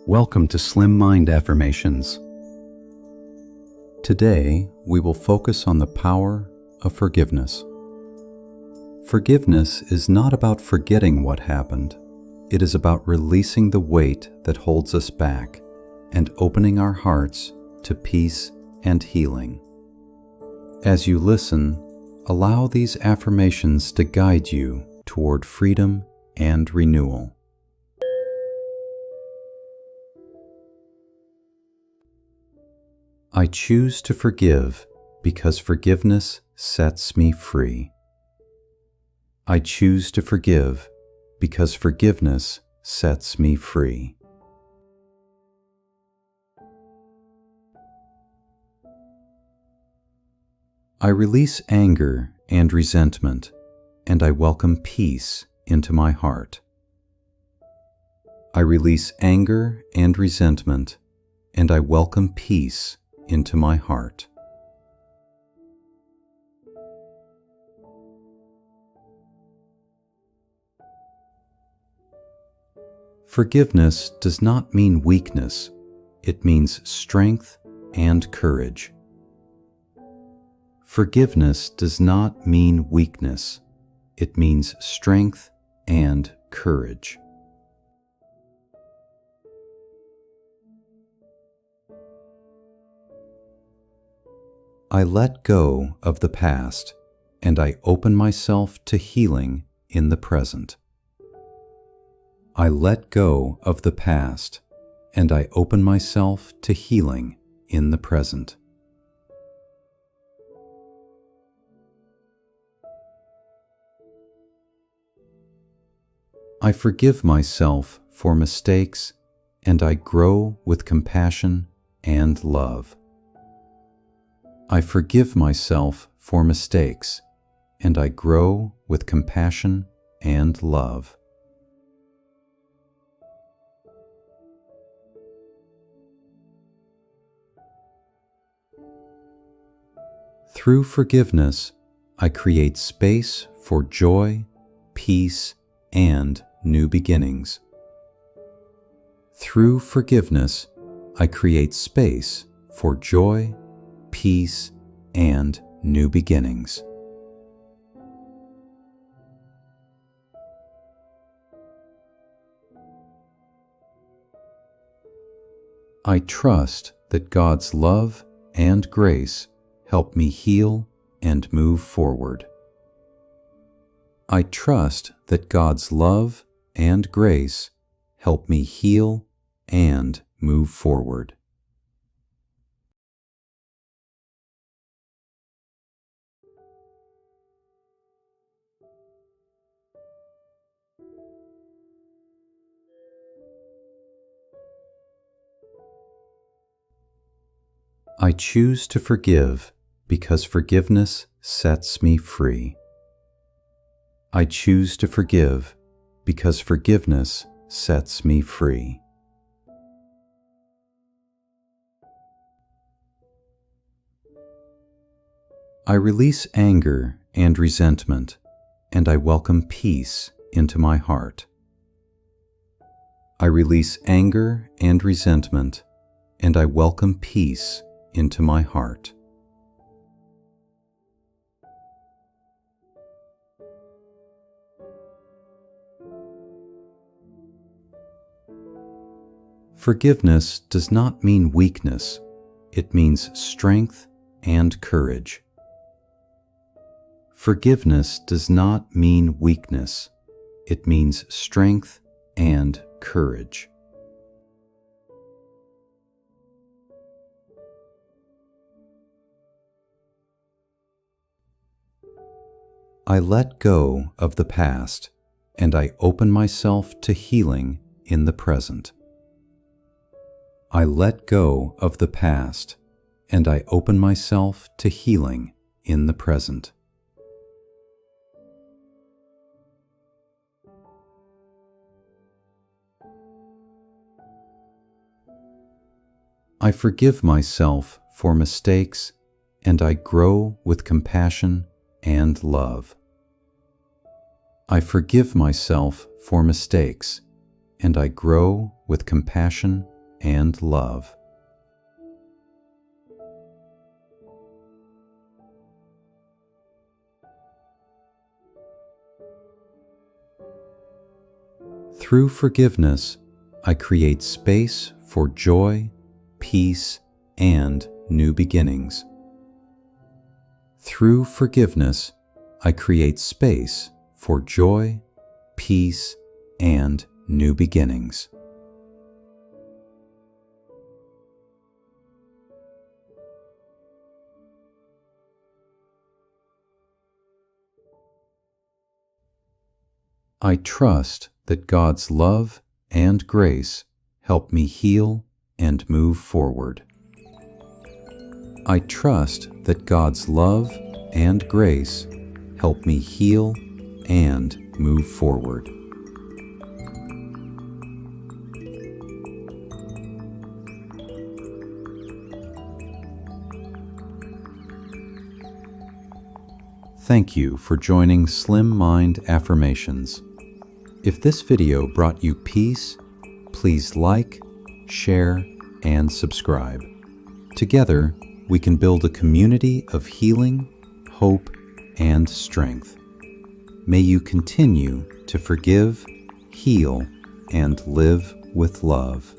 Welcome to Slim Mind Affirmations. Today, we will focus on the power of forgiveness. Forgiveness is not about forgetting what happened. It is about releasing the weight that holds us back and opening our hearts to peace and healing. As you listen, allow these affirmations to guide you toward freedom and renewal. I choose to forgive because forgiveness sets me free. I choose to forgive because forgiveness sets me free. I release anger and resentment, and I welcome peace into my heart. I release anger and resentment, and I welcome peace into my heart. Forgiveness does not mean weakness. It means strength and courage. Forgiveness does not mean weakness. It means strength and courage. I let go of the past, and I open myself to healing in the present. I let go of the past, and I open myself to healing in the present. I forgive myself for mistakes, and I grow with compassion and love. I forgive myself for mistakes, and I grow with compassion and love. Through forgiveness, I create space for joy, peace, and new beginnings. Through forgiveness, I create space for joy, peace, and new beginnings. I trust that God's love and grace help me heal and move forward. I trust that God's love and grace help me heal and move forward. I choose to forgive because forgiveness sets me free. I choose to forgive because forgiveness sets me free. I release anger and resentment, and I welcome peace into my heart. I release anger and resentment, and I welcome peace into my heart. Forgiveness does not mean weakness. It means strength and courage. Forgiveness does not mean weakness. It means strength and courage. I let go of the past, and I open myself to healing in the present. I let go of the past, and I open myself to healing in the present. I forgive myself for mistakes, and I grow with compassion and love. I forgive myself for mistakes, and I grow with compassion and love. Through forgiveness, I create space for joy, peace, and new beginnings. Through forgiveness, I create space for joy, peace, and new beginnings. I trust that God's love and grace help me heal and move forward. I trust that God's love and grace help me heal and move forward. Thank you for joining Slim Mind Affirmations. If this video brought you peace, please like, share, and subscribe. Together, we can build a community of healing, hope, and strength. May you continue to forgive, heal, and live with love.